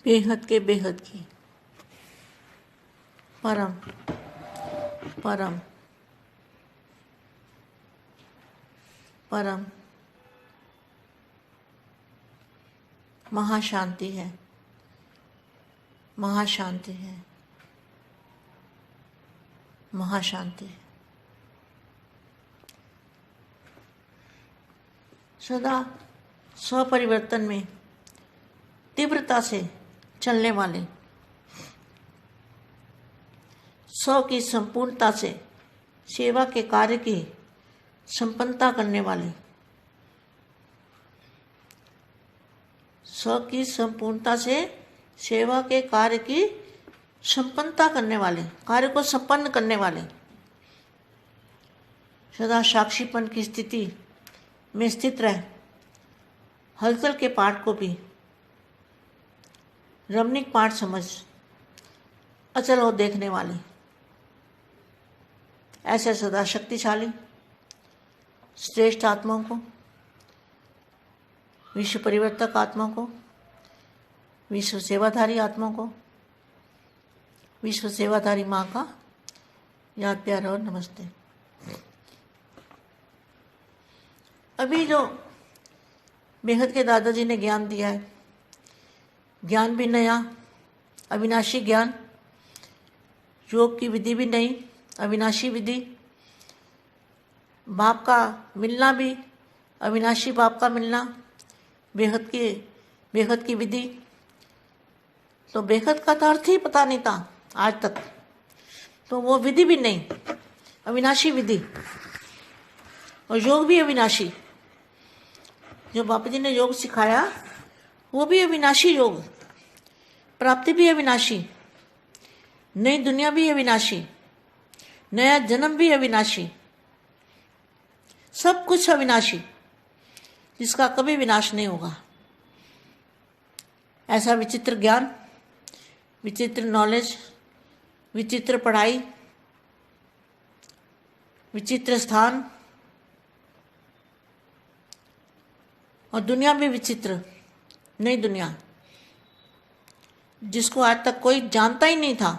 बेहद के बेहद की परम परम परम महाशांति है, महाशांति है, महाशांति है। सदा स्वपरिवर्तन में तीव्रता से चलने वाले, स्व की संपूर्णता से सेवा के कार्य की संपन्नता करने वाले, स्व की संपूर्णता से सेवा के कार्य की संपन्नता करने वाले, कार्य को संपन्न करने वाले, सदा साक्षीपन की स्थिति में स्थित रह हलचल के पाठ को भी रमणीक पाठ समझ अचल और देखने वाले, ऐसे सदा शक्तिशाली श्रेष्ठ आत्माओं को, विश्व परिवर्तक आत्मा को, विश्व सेवाधारी आत्मा को, विश्व सेवाधारी माँ का याद प्यार और नमस्ते। अभी जो बेहद के दादाजी ने ज्ञान दिया है, ज्ञान भी नया अविनाशी ज्ञान, योग की विधि भी नई अविनाशी विधि, बाप का मिलना भी अविनाशी बाप का मिलना, बेहद की विधि। तो बेहद का तो अर्थ ही पता नहीं था आज तक, तो वो विधि भी नहीं अविनाशी विधि, और योग भी अविनाशी। जो बापू जी ने योग सिखाया वो भी अविनाशी योग, प्राप्ति भी अविनाशी, नई दुनिया भी अविनाशी, नया जन्म भी अविनाशी, सब कुछ अविनाशी जिसका कभी विनाश नहीं होगा। ऐसा विचित्र ज्ञान, विचित्र नॉलेज, विचित्र पढ़ाई, विचित्र स्थान, और दुनिया भी विचित्र, नई दुनिया जिसको आज तक कोई जानता ही नहीं था,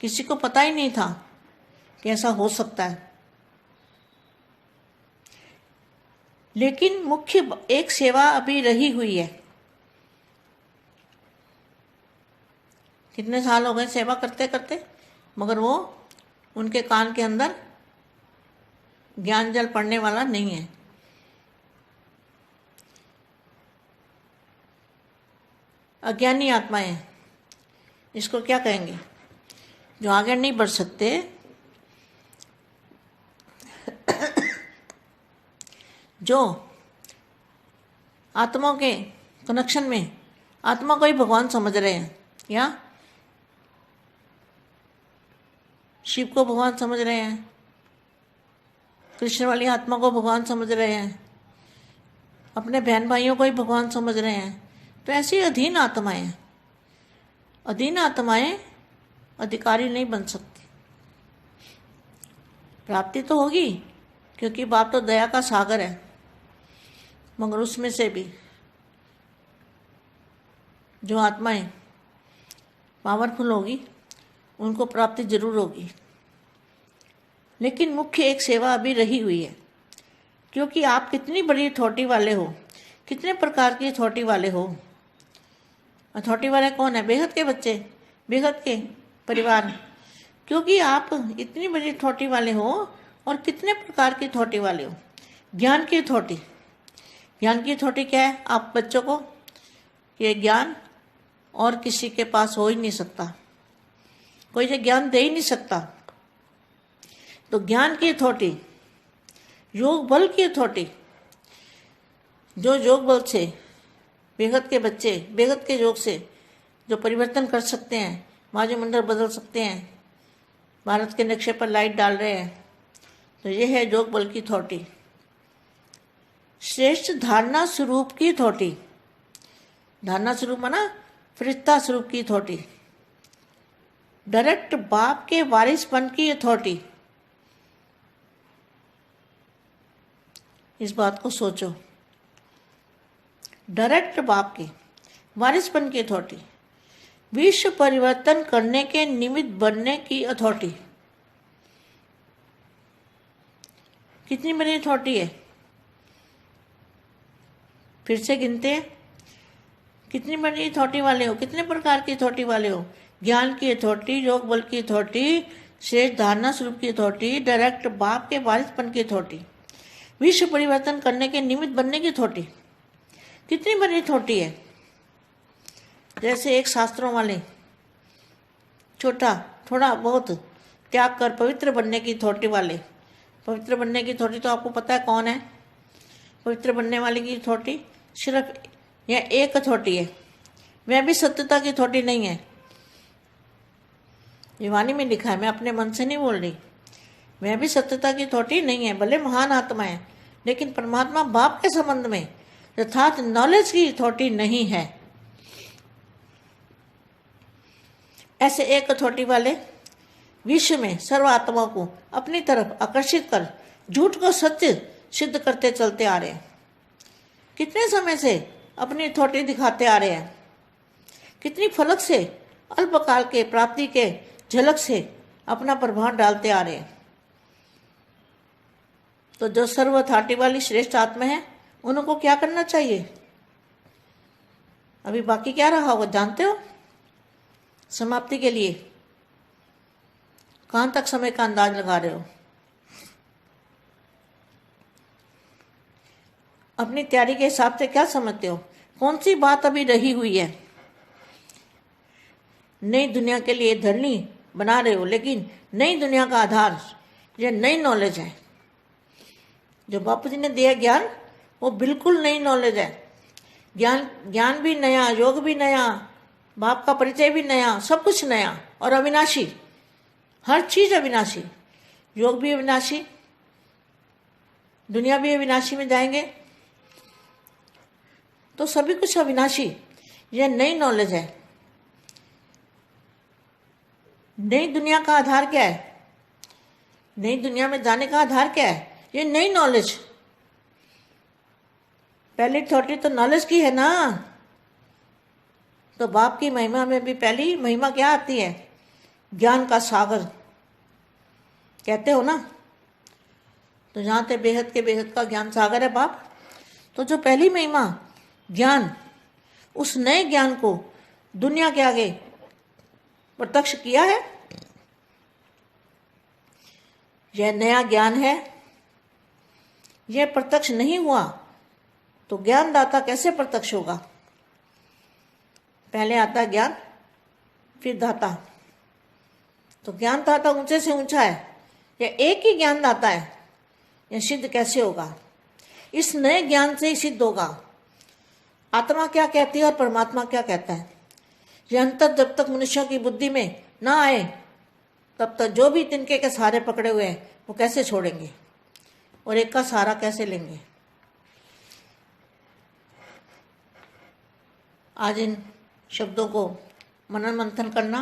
किसी को पता ही नहीं था कि ऐसा हो सकता है। लेकिन मुख्य एक सेवा अभी रही हुई है। कितने साल हो गए सेवा करते करते, मगर वो उनके कान के अंदर ज्ञान जल पड़ने वाला नहीं है। अज्ञानी आत्माएं, इसको क्या कहेंगे, जो आगे नहीं बढ़ सकते, जो आत्माओं के कनेक्शन में आत्मा को ही भगवान समझ रहे हैं, या शिव को भगवान समझ रहे हैं, कृष्ण वाली आत्मा को भगवान समझ रहे हैं, अपने बहन भाइयों को ही भगवान समझ रहे हैं। तो ऐसी अधीन आत्माएं हैं। अधीन आत्माएं अधिकारी नहीं बन सकती। प्राप्ति तो होगी क्योंकि बाप तो दया का सागर है, मगर उसमें से भी जो आत्माएं पावरफुल होगी उनको प्राप्ति जरूर होगी। लेकिन मुख्य एक सेवा अभी रही हुई है, क्योंकि आप कितनी बड़ी अथॉरिटी वाले हो, कितने प्रकार की अथॉरिटी वाले हो। अथॉरिटी वाले कौन है? बेहद के बच्चे, बेहद के परिवार, क्योंकि आप इतनी बड़ी अथॉरिटी वाले हो। और कितने प्रकार की अथॉरिटी वाले हो? ज्ञान की अथॉरिटी। ज्ञान की अथॉरिटी क्या है? आप बच्चों को ये ज्ञान और किसी के पास हो ही नहीं सकता, कोई ये ज्ञान दे ही नहीं सकता। तो ज्ञान की अथॉरिटी, योग बल की अथॉरिटी, जो योग बल से बेहद के बच्चे, बेहद के योग से जो परिवर्तन कर सकते हैं, वायुमंडल बदल सकते हैं, भारत के नक्शे पर लाइट डाल रहे हैं, तो यह है योग बल की अथॉरिटी। श्रेष्ठ धारणा स्वरूप की अथॉरिटी, धारणा स्वरूप माना फरिश्ता स्वरूप की अथॉरिटी, डायरेक्ट बाप के वारिसपन की अथॉरिटी। इस बात को सोचो, डायरेक्ट बाप के वारिसपन की अथॉरिटी, विश्व परिवर्तन करने के निमित्त बनने की अथॉरिटी। कितनी बड़ी अथॉरिटी है? फिर से गिनते हैं, कितनी बड़ी अथॉरिटी वाले हो, कितने प्रकार की अथॉरिटी वाले हो? ज्ञान की अथॉरिटी, योग बल की अथॉरिटी, श्रेष्ठ धारणा स्वरूप की अथॉरिटी, डायरेक्ट बाप के वारिसपन की अथॉरिटी, विश्व परिवर्तन करने के निमित्त बनने की अथॉरिटी। कितनी बड़ी अथॉरिटी है। जैसे एक शास्त्रों वाले छोटा थोड़ा बहुत त्याग कर पवित्र बनने की अथॉरिटी वाले। पवित्र बनने की अथॉरिटी तो आपको पता है कौन है? पवित्र बनने वाले की अथॉरिटी सिर्फ यह एक अथॉरिटी है, वह भी सत्यता की अथॉरिटी नहीं है। ये वाणी में लिखा है, मैं अपने मन से नहीं बोल रही। वह भी सत्यता की अथॉरिटी नहीं है, भले महान आत्मा है, लेकिन परमात्मा बाप के संबंध में अर्थात नॉलेज की अथॉरिटी नहीं है। ऐसे एक अथॉरिटी वाले विश्व में सर्व आत्माओं को अपनी तरफ आकर्षित कर झूठ को सत्य सिद्ध करते चलते आ रहे हैं। कितने समय से अपनी अथॉरिटी दिखाते आ रहे हैं, कितनी फलक से अल्पकाल के प्राप्ति के झलक से अपना प्रभाव डालते आ रहे हैं। तो जो सर्व अथॉरिटी वाली श्रेष्ठ आत्मा है, उनको क्या करना चाहिए? अभी बाकी क्या रहा होगा जानते हो? समाप्ति के लिए कहां तक समय का अंदाज लगा रहे हो? अपनी तैयारी के हिसाब से क्या समझते हो? कौन सी बात अभी रही हुई है? नई दुनिया के लिए धरनी बना रहे हो, लेकिन नई दुनिया का आधार यह नई नॉलेज है। जो बापू जी ने दिया ज्ञान, वो बिल्कुल नई नॉलेज है। ज्ञान भी नया, योग भी नया, बाप का परिचय भी नया, सब कुछ नया और अविनाशी। हर चीज अविनाशी, योग भी अविनाशी, दुनिया भी अविनाशी में जाएंगे, तो सभी कुछ अविनाशी। यह नई नॉलेज है। नई दुनिया का आधार क्या है? नई दुनिया में जाने का आधार क्या है? ये नई नॉलेज। पहली अथॉरिटी तो नॉलेज की है ना। तो बाप की महिमा में भी पहली महिमा क्या आती है? ज्ञान का सागर कहते हो ना। तो जहाँ ते बेहद के बेहद का ज्ञान सागर है बाप। तो जो पहली महिमा ज्ञान, उस नए ज्ञान को दुनिया के आगे प्रत्यक्ष किया है। यह नया ज्ञान है। यह प्रत्यक्ष नहीं हुआ तो ज्ञानदाता कैसे प्रत्यक्ष होगा? पहले आता ज्ञान, फिर दाता। तो ज्ञानदाता ऊंचे से ऊंचा है, यह एक ही ज्ञानदाता है। यह सिद्ध कैसे होगा? इस नए ज्ञान से ही सिद्ध होगा। आत्मा क्या कहती है और परमात्मा क्या कहता है, यह अंतर जब तक मनुष्यों की बुद्धि में ना आए, तब तक जो भी तिनके के सहारे पकड़े हुए हैं वो कैसे छोड़ेंगे और एक का सहारा कैसे लेंगे? आज इन शब्दों को मनन मंथन करना,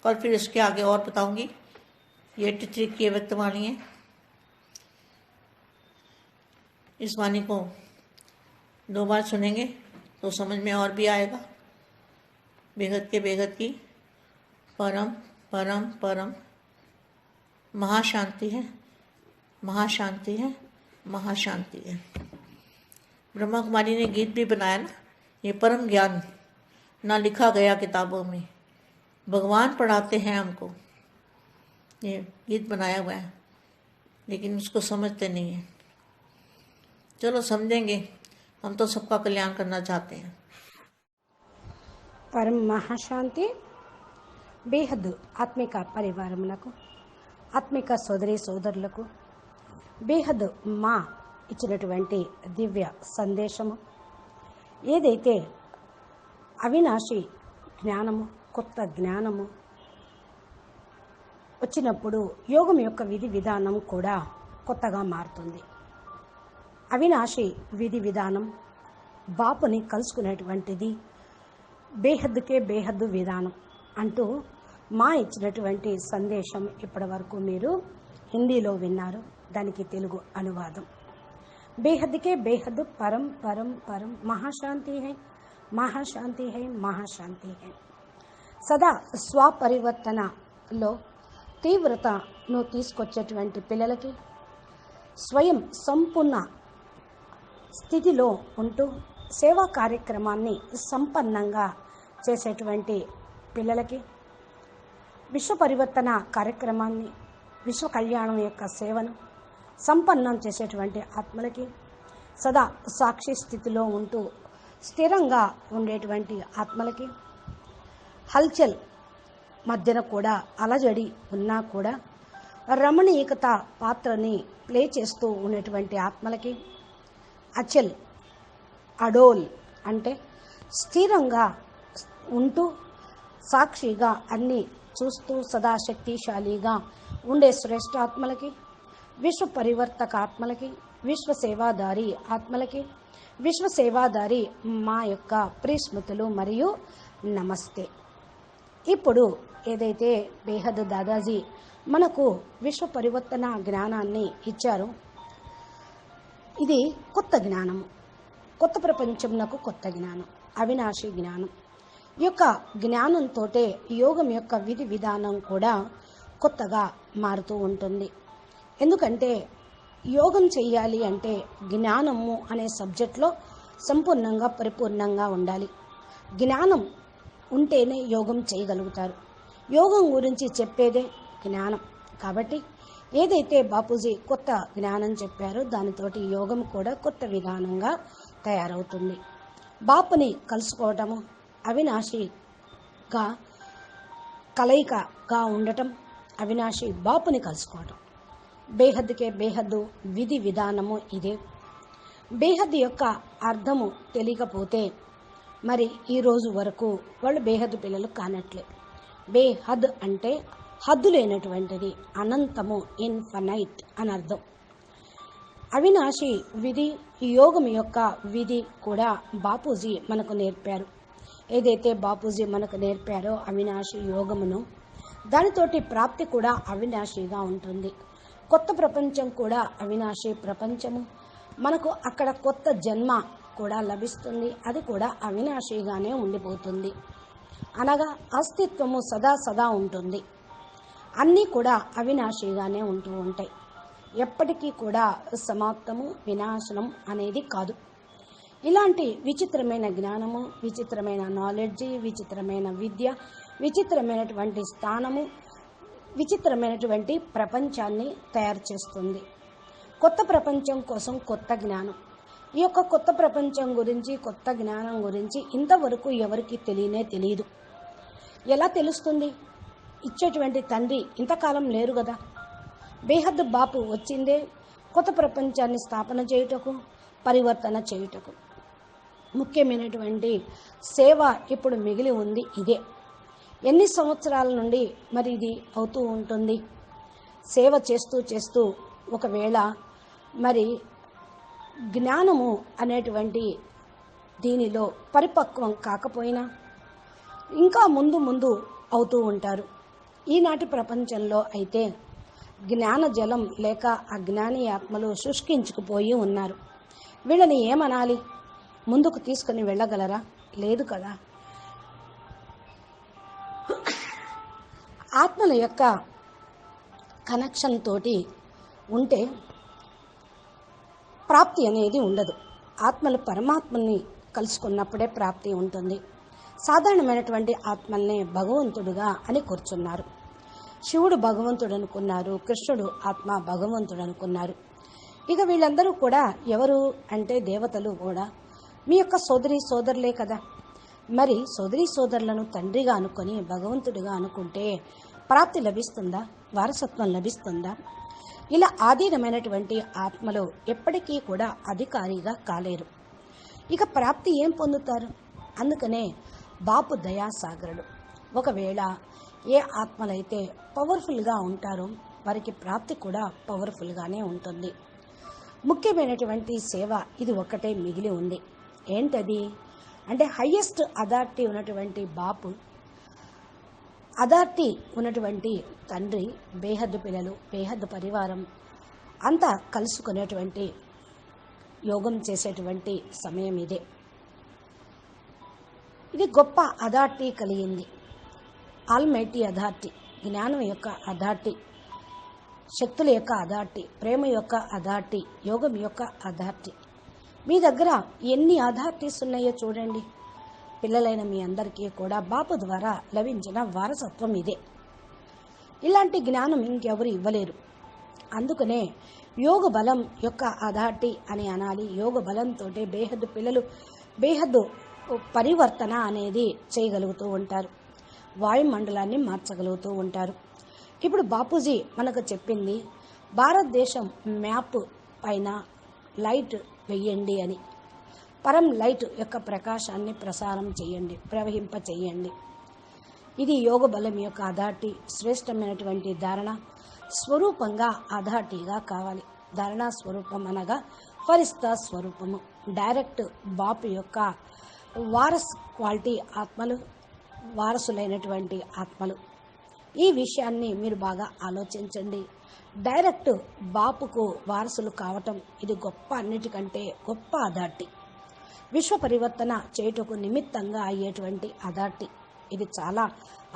कल फिर इसके आगे और बताऊंगी। ये 83 की व्यक्त वाणी है। इस वाणी को 2 बार सुनेंगे तो समझ में और भी आएगा। बेहद के बेहद की परम परम परम महाशांति है, महाशांति है, महाशांति है। ब्रह्मा कुमारी ने गीत भी बनाया ना, ये परम ज्ञान ना लिखा गया किताबों में, भगवान पढ़ाते हैं हमको। ये गीत बनाया हुआ है, लेकिन उसको समझते नहीं है। चलो समझेंगे, हम तो सबका कल्याण करना चाहते हैं। పరమ మహాశాంతి బేహద్దు ఆత్మిక పరివారములకు, ఆత్మిక సోదరి సోదరులకు బేహద్దు మా ఇచ్చినటువంటి దివ్య సందేశము ఏదైతే అవినాశి జ్ఞానము, కొత్త జ్ఞానము వచ్చినప్పుడు యోగం యొక్క విధి విధానం కూడా కొత్తగా మారుతుంది. అవినాశి విధి విధానం బాపుని కలుసుకునేటువంటిది బేహద్దుకే బేహద్దు విధానం అంటూ మా ఇచ్చినటువంటి సందేశం ఇప్పటి వరకు మీరు హిందీలో విన్నారు. దానికి తెలుగు అనువాదం. బేహద్దుకే బేహద్దు పరం పరం పరం మహాశాంతి హై, మహాశాంతి హై, మహాశాంతి హై. సదా స్వపరివర్తనలో తీవ్రతను తీసుకొచ్చేటువంటి పిల్లలకి, స్వయం సంపూర్ణ స్థితిలో ఉంటూ సేవా కార్యక్రమాన్ని సంపన్నంగా చేసేటువంటి పిల్లలకి, విశ్వ పరివర్తన కార్యక్రమాన్ని, విశ్వ కళ్యాణం యొక్క సేవను సంపన్నం చేసేటువంటి ఆత్మలకి, సదా సాక్షి స్థితిలో ఉంటూ స్థిరంగా ఉండేటువంటి ఆత్మలకి, హల్చల్ మధ్యన కూడా అలజడి ఉన్నా కూడా రమణీయకత పాత్రని ప్లే చేస్తూ ఉన్నటువంటి ఆత్మలకి, అచల్ అడోల్ అంటే స్థిరంగా ఉంటూ సాక్షిగా అన్నీ చూస్తూ సదా శక్తిశాలిగా ఉండే శ్రేష్ఠాత్మలకి, విశ్వ పరివర్తక ఆత్మలకి, విశ్వ సేవాదారి ఆత్మలకి, విశ్వ సేవాదారి మా యొక్క ప్రియస్మృతులు మరియు నమస్తే. ఇప్పుడు ఏదైతే బేహద్ దాదాజీ మనకు విశ్వ పరివర్తన జ్ఞానాన్ని ఇచ్చారో, ఇది కొత్త జ్ఞానము, కొత్త ప్రపంచంనకు కొత్త జ్ఞానం, అవినాశి జ్ఞానం. ఈ యొక్క జ్ఞానంతో యోగం యొక్క విధి విధానం కూడా కొత్తగా మారుతూ ఉంటుంది. ఎందుకంటే యోగం చెయ్యాలి అంటే జ్ఞానము అనే సబ్జెక్ట్లో సంపూర్ణంగా పరిపూర్ణంగా ఉండాలి. జ్ఞానం ఉంటేనే యోగం చేయగలుగుతారు. యోగం గురించి చెప్పేదే జ్ఞానం. కాబట్టి ఏదైతే బాపూజీ కొత్త జ్ఞానం చెప్పారో దానితోటి యోగం కూడా కొత్త విధానంగా తయారవుతుంది. బాపుని కలుసుకోవటము, అవినాశిగా కలయికగా ఉండటం, అవినాశి బాపుని కలుసుకోవటం, బేహద్కే బేహద్దు విధి విధానము ఇదే. బేహద్ యొక్క అర్థము తెలియకపోతే మరి ఈరోజు వరకు వాళ్ళు బేహద్ పిల్లలు కానట్లే. బేహద్ అంటే హద్దు లేనటువంటిది, అనంతము, ఇన్ఫనైట్ అని అర్థం. అవినాశి విధి, యోగం యొక్క విధి కూడా బాపూజీ మనకు నేర్పారు. ఏదైతే బాపూజీ మనకు నేర్పారో అవినాశి యోగమును, దానితోటి ప్రాప్తి కూడా అవినాశిగా ఉంటుంది. కొత్త ప్రపంచం కూడా అవినాశి ప్రపంచము. మనకు అక్కడ కొత్త జన్మ కూడా లభిస్తుంది, అది కూడా అవినాశిగానే ఉండిపోతుంది. అనగా అస్తిత్వము సదా సదా ఉంటుంది. అన్నీ కూడా అవినాశిగానే ఉంటూ ఉంటాయి. ఎప్పటికీ కూడా సమాప్తము, వినాశనం అనేది కాదు. ఇలాంటి విచిత్రమైన జ్ఞానము, విచిత్రమైన నాలెడ్జి, విచిత్రమైన విద్య, విచిత్రమైనటువంటి స్థానము, విచిత్రమైనటువంటి ప్రపంచాన్ని తయారు చేస్తుంది. కొత్త ప్రపంచం కోసం కొత్త జ్ఞానం. ఈ యొక్క కొత్త ప్రపంచం గురించి, కొత్త జ్ఞానం గురించి ఇంతవరకు ఎవరికి తెలియదు. ఎలా తెలుస్తుంది? ఇచ్చేటువంటి తండ్రి ఇంతకాలం లేరు కదా. బేహద్ బాపు వచ్చిందే కొత్త ప్రపంచాన్ని స్థాపన చేయుటకు, పరివర్తన చేయుటకు. ముఖ్యమైనటువంటి సేవ ఇప్పుడు మిగిలి ఉంది ఇదే. ఎన్ని సంవత్సరాల నుండి మరి ఇది అవుతూ ఉంటుంది? సేవ చేస్తూ చేస్తూ ఒకవేళ మరి జ్ఞానము అనేటువంటి దీనిలో పరిపక్వం కాకపోయినా ఇంకా ముందు ముందు అవుతూ ఉంటారు. ఈనాటి ప్రపంచంలో అయితే జ్ఞాన జలం లేక అజ్ఞాని ఆత్మలు శుష్కించుకుపోయి ఉన్నారు. వీళ్ళని ఏమనాలి? ముందుకు తీసుకుని వెళ్ళగలరా? లేదు కదా. ఆత్మల యొక్క కనెక్షన్ తోటి ఉంటే ప్రాప్తి అనేది ఉండదు. ఆత్మలు పరమాత్మని కలుసుకున్నప్పుడే ప్రాప్తి ఉంటుంది. సాధారణమైనటువంటి ఆత్మల్నే భగవంతుడుగా అని కూర్చున్నారు. శివుడు భగవంతుడు అనుకున్నారు, కృష్ణుడు ఆత్మ భగవంతుడు అనుకున్నారు. ఇక వీళ్ళందరూ కూడా ఎవరు అంటే దేవతలు కూడా మీ యొక్క సోదరి సోదరులే కదా. మరి సోదరి సోదరులను తండ్రిగా అనుకొని భగవంతుడిగా అనుకుంటే ప్రాప్తి లభిస్తుందా? వారసత్వం లభిస్తుందా? ఇలా ఆధీనమైనటువంటి ఆత్మలు ఎప్పటికీ కూడా అధికారిగా కాలేరు. ఇక ప్రాప్తి ఏం పొందుతారు? అందుకనే బాపు దయాసాగరుడు. ఒకవేళ ఏ ఆత్మలైతే పవర్ఫుల్గా ఉంటారో వారికి ప్రాప్తి కూడా పవర్ఫుల్గానే ఉంటుంది. ముఖ్యమైనటువంటి సేవ ఇది ఒక్కటే మిగిలి ఉంది. ఏంటది అంటే హయ్యెస్ట్ అథారిటీ ఉన్నటువంటి బాపు, అథారిటీ ఉన్నటువంటి తండ్రి, బేహద్దు పిల్లలు, బేహద్దు పరివారం అంతా కలుసుకునేటువంటి యోగం చేసేటువంటి సమయం ఇదే. ఇది గొప్ప అథారిటీ కలిగింది. ఆల్మైటీ అథారిటీ, జ్ఞానం యొక్క అథారిటీ, శక్తుల యొక్క అథారిటీ, ప్రేమ యొక్క అథారిటీ, యోగం యొక్క అథారిటీ. మీ దగ్గర ఎన్ని అథారిటీస్ ఉన్నాయో చూడండి. పిల్లలైన మీ అందరికీ కూడా బాపు ద్వారా లభించిన వారసత్వం ఇదే. ఇలాంటి జ్ఞానం ఇంకెవరు ఇవ్వలేరు. అందుకనే యోగ బలం యొక్క అథారిటీ అని అనాలి. యోగ బలంతో బేహద్దు పిల్లలు బేహద్దు పరివర్తన అనేది చేయగలుగుతూ ఉంటారు. వాయుమండలాన్ని మార్చగలుగుతూ ఉంటారు. ఇప్పుడు బాపూజీ మనకు చెప్పింది భారతదేశం మ్యాప్ పైన లైట్ వెయ్యండి అని. పరం లైట్ యొక్క ప్రకాశాన్ని ప్రసారం చేయండి, ప్రవహింప చేయండి. ఇది యోగ బలం యొక్క అథారిటీ. శ్రేష్టమైనటువంటి ధారణ స్వరూపంగా అథారిటీగా కావాలి. ధారణ స్వరూపం అనగా ఫరిస్తా స్వరూపము. డైరెక్ట్ బాపు యొక్క వారస్ క్వాలిటీ ఆత్మలు, వారసులైనటువంటి ఆత్మలు. ఈ విషయాన్ని మీరు బాగా ఆలోచించండి. డైరెక్ట్ బాపుకు వారసులు కావటం ఇది గొప్ప, అన్నిటికంటే గొప్ప అథారిటీ. విశ్వ పరివర్తన చేయుటకు నిమిత్తంగా అయ్యేటువంటి అథారిటీ. ఇది చాలా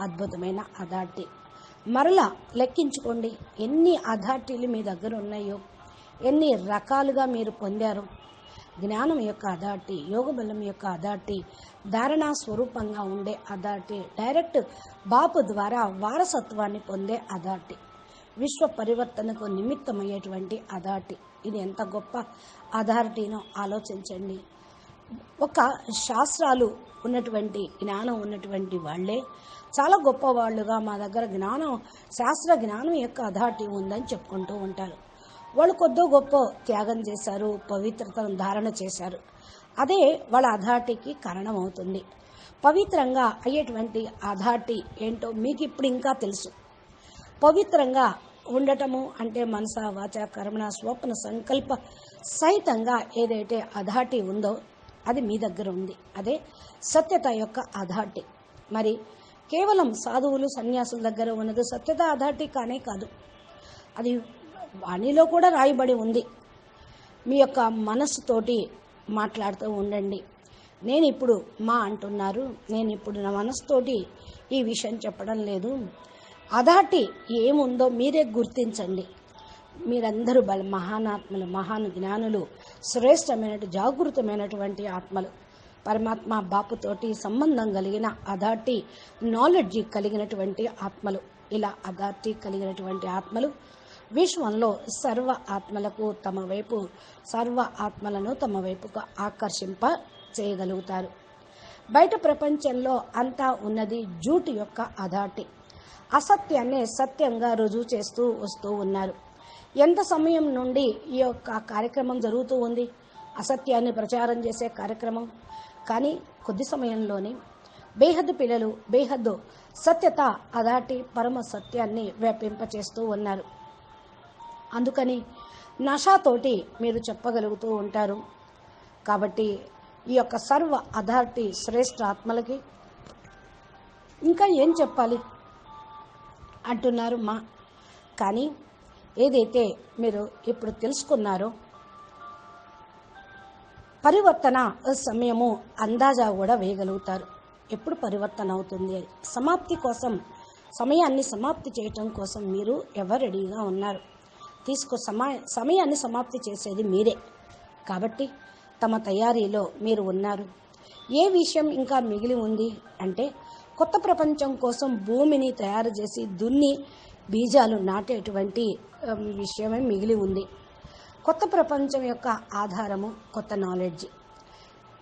అద్భుతమైన అథారిటీ. మరలా లెక్కించుకోండి ఎన్ని అథారిటీలు మీ దగ్గర ఉన్నాయో, ఎన్ని రకాలుగా మీరు పొందారో. జ్ఞానం యొక్క అథారిటీ, యోగ బలం యొక్క అథారిటీ, ధారణా స్వరూపంగా ఉండే అథారిటీ, డైరెక్ట్ బాపు ద్వారా వారసత్వాన్ని పొందే అథారిటీ, విశ్వ పరివర్తనకు నిమిత్తమయ్యేటువంటి అథారిటీ. ఇది ఎంత గొప్ప అథారిటీనో ఆలోచించండి. ఒక శాస్త్రాలు ఉన్నటువంటి జ్ఞానం ఉన్నటువంటి వాళ్ళే చాలా గొప్పవాళ్ళుగా మా దగ్గర శాస్త్ర జ్ఞానం యొక్క అథారిటీ ఉందని చెప్పుకుంటూ ఉంటారు. వాళ్ళు కొద్దో గొప్ప త్యాగం చేశారు, పవిత్రతను ధారణ చేశారు. అదే వాళ్ళ అథారిటీకి కారణం అవుతుంది. పవిత్రంగా అయ్యేటువంటి అథారిటీ ఏంటో మీకు ఇప్పుడు ఇంకా తెలుసు. పవిత్రంగా ఉండటము అంటే మనస వాచ కర్మణ స్వప్న సంకల్ప సహితంగా ఏదైతే అథారిటీ ఉందో అది మీ దగ్గర ఉంది. అదే సత్యత యొక్క అథారిటీ. మరి కేవలం సాధువులు సన్యాసుల దగ్గర ఉన్నది సత్యత అథారిటీ కానే కాదు. అది వాణిలో కూడా రాయబడి ఉంది. మీ యొక్క మనస్సుతోటి మాట్లాడుతూ ఉండండి. నేను ఇప్పుడు అంటున్నారు, నేను ఇప్పుడు నా మనసుతోటి ఈ విషయం చెప్పడం లేదు. అథారిటీ ఏముందో మీరే గుర్తించండి. మీరందరూ మహానాత్మలు, మహాన్ జ్ఞానులు, శ్రేష్టమైన జాగృతమైనటువంటి ఆత్మలు, పరమాత్మ బాపుతోటి సంబంధం కలిగిన అథారిటీ, నాలెడ్జి కలిగినటువంటి ఆత్మలు. ఇలా అథారిటీ కలిగినటువంటి ఆత్మలు విశ్వంలో సర్వ ఆత్మలను తమ వైపుకు ఆకర్షింప చేయగలుగుతారు. బయట ప్రపంచంలో అంతా ఉన్నది జూట్ యొక్క అథారిటీ. అసత్యాన్ని సత్యంగా రుజువు చేస్తూ వస్తూ ఉన్నారు. ఎంత సమయం నుండి ఈ యొక్క కార్యక్రమం జరుగుతూ ఉంది, అసత్యాన్ని ప్రచారం చేసే కార్యక్రమం. కానీ కొద్ది సమయంలోనే బేహద్దు పిల్లలు బేహద్దు సత్యత అథారిటీ పరమ సత్యాన్ని వ్యాపింపచేస్తూ ఉన్నారు. అందుకని నషాతోటి మీరు చెప్పగలుగుతూ ఉంటారు. కాబట్టి ఈ యొక్క సర్వ అథారిటీ శ్రేష్ఠ ఆత్మలకి ఇంకా ఏం చెప్పాలి అంటున్నారు కానీ ఏదైతే మీరు ఇప్పుడు తెలుసుకున్నారో పరివర్తన సమయము అందాజా కూడా వేయగలుగుతారు. ఎప్పుడు పరివర్తన అవుతుంది, సమాప్తి కోసం, సమయాన్ని సమాప్తి చేయటం కోసం మీరు ఎవరు రెడీగా ఉన్నారు? సమయాన్ని సమాప్తి చేసేది మీరే. కాబట్టి తమ తయారీలో మీరు ఉన్నారు. ఏ విషయం ఇంకా మిగిలి ఉంది అంటే కొత్త ప్రపంచం కోసం భూమిని తయారు చేసి దున్ని బీజాలు నాటేటువంటి విషయమే మిగిలి ఉంది. కొత్త ప్రపంచం యొక్క ఆధారము కొత్త నాలెడ్జ్.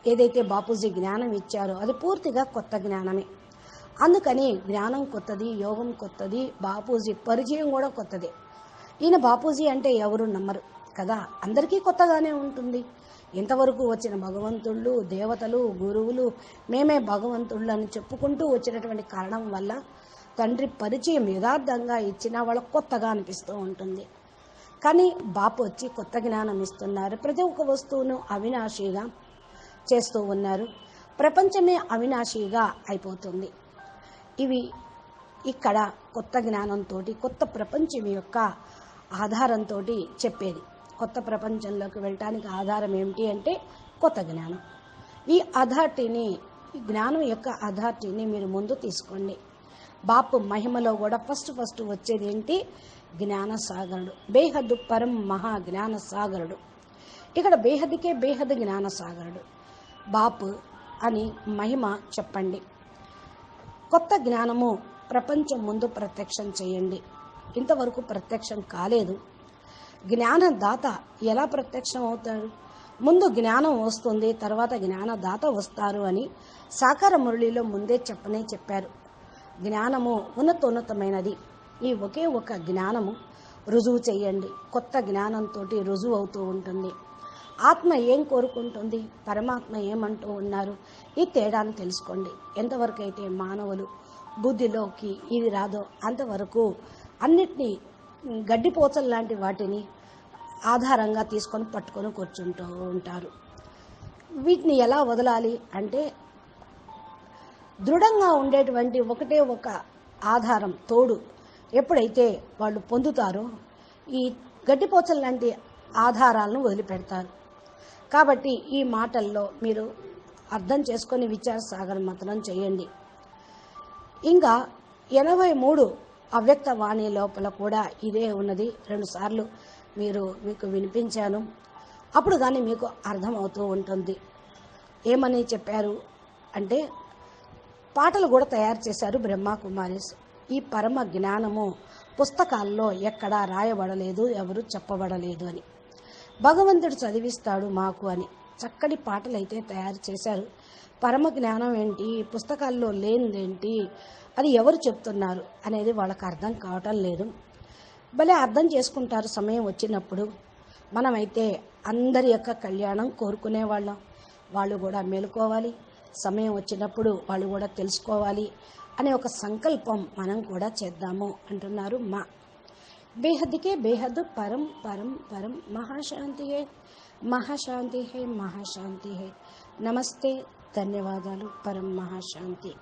ఏదైతే బాపూజీ జ్ఞానం ఇచ్చారో అది పూర్తిగా కొత్త జ్ఞానమే. అందుకని జ్ఞానం కొత్తది, యోగం కొత్తది, బాపూజీ పరిచయం కూడా కొత్తదే. ఈయన బాపూజీ అంటే ఎవరు నమ్మరు కదా, అందరికీ కొత్తగానే ఉంటుంది. ఇంతవరకు వచ్చిన భగవంతుళ్ళు, దేవతలు, గురువులు మేమే భగవంతుళ్ళు అని చెప్పుకుంటూ వచ్చినటువంటి కారణం వల్ల తండ్రి పరిచయం యథార్థంగా ఇచ్చినా వాళ్ళకు కొత్తగా అనిపిస్తూ ఉంటుంది. కానీ బాపు వచ్చి కొత్త జ్ఞానం ఇస్తున్నారు. ప్రతి ఒక్క వస్తువును అవినాశిగా చేస్తూ ఉన్నారు. ప్రపంచమే అవినాశిగా అయిపోతుంది. ఇవి ఇక్కడ కొత్త జ్ఞానంతో కొత్త ప్రపంచం యొక్క ఆధారంతో చెప్పేది. కొత్త ప్రపంచంలోకి వెళ్ళటానికి ఆధారం ఏమిటి అంటే కొత్త జ్ఞానం. ఈ అథారిటీని, జ్ఞానం యొక్క అథారిటీని మీరు ముందు తీసుకోండి. బాపు మహిమలో కూడా ఫస్ట్ వచ్చేది ఏంటి? జ్ఞానసాగరుడు, బేహద్దు పరం మహా జ్ఞానసాగరుడు. ఇక్కడ బేహద్దుకే బేహద్దు జ్ఞానసాగరుడు బాపు అని మహిమ చెప్పండి. కొత్త జ్ఞానము ప్రపంచం ముందు ప్రత్యక్షం చేయండి. ఇంతవరకు ప్రత్యక్షం కాలేదు. జ్ఞానదాత ఎలా ప్రత్యక్షం అవుతాడు? ముందు జ్ఞానం వస్తుంది, తర్వాత జ్ఞానదాత వస్తారు అని సాకార మురళిలో ముందే చెప్పారు. జ్ఞానము ఉన్నతమైనది. ఈ ఒకే ఒక జ్ఞానము రుజువు చేయండి. కొత్త జ్ఞానంతో రుజువు అవుతూ ఉంటుంది. ఆత్మ ఏం కోరుకుంటుంది, పరమాత్మ ఏమంటూ ఉన్నారు, ఈ తేడాను తెలుసుకోండి. ఎంతవరకు అయితే మానవులు బుద్ధిలోకి ఇది రాదో అంతవరకు అన్నిటినీ గడ్డిపోచలు లాంటి వాటిని ఆధారంగా తీసుకొని పట్టుకొని కూర్చుంటూ ఉంటారు. వీటిని ఎలా వదలాలి అంటే దృఢంగా ఉండేటువంటి ఒకటే ఒక ఆధారం తోడు ఎప్పుడైతే వాళ్ళు పొందుతారో ఈ గడ్డిపోచలు లాంటి ఆధారాలను వదిలిపెడతారు. కాబట్టి ఈ మాటల్లో మీరు అర్థం చేసుకొని విచార సాగర మతనం చేయండి. ఇంకా 83 అవ్యక్త వాణి లోపల కూడా ఇదే ఉన్నది. 2 సార్లు మీకు వినిపించాను. అప్పుడు కానీ మీకు అర్థమవుతూ ఉంటుంది. ఏమని చెప్పారు అంటే పాటలు కూడా తయారు చేశారు బ్రహ్మ కుమారీస్. ఈ పరమ జ్ఞానము పుస్తకాల్లో ఎక్కడా రాయబడలేదు, ఎవరు చెప్పబడలేదు అని. భగవంతుడు చదివిస్తాడు మాకు అని చక్కటి పాటలు అయితే తయారు చేశారు. పరమ జ్ఞానం ఏంటి, పుస్తకాల్లో లేనిదేంటి, అది ఎవరు చెప్తున్నారు అనేది వాళ్ళకి అర్థం కావటం లేదు. భలే అర్థం చేసుకుంటారు సమయం వచ్చినప్పుడు. మనమైతే అందరి యొక్క కళ్యాణం కోరుకునే వాళ్ళం. వాళ్ళు కూడా మేలుకోవాలి, సమయం వచ్చినప్పుడు వాళ్ళు కూడా తెలుసుకోవాలి అనే ఒక సంకల్పం మనం కూడా చేద్దాము అంటున్నారు మా. బేహద్కే బేహద్ పరం పరం పరం మహాశాంతి హై, మహాశాంతి హై, మహాశాంతి హై. నమస్తే, ధన్యవాదాలు. పరం మహాశాంతి.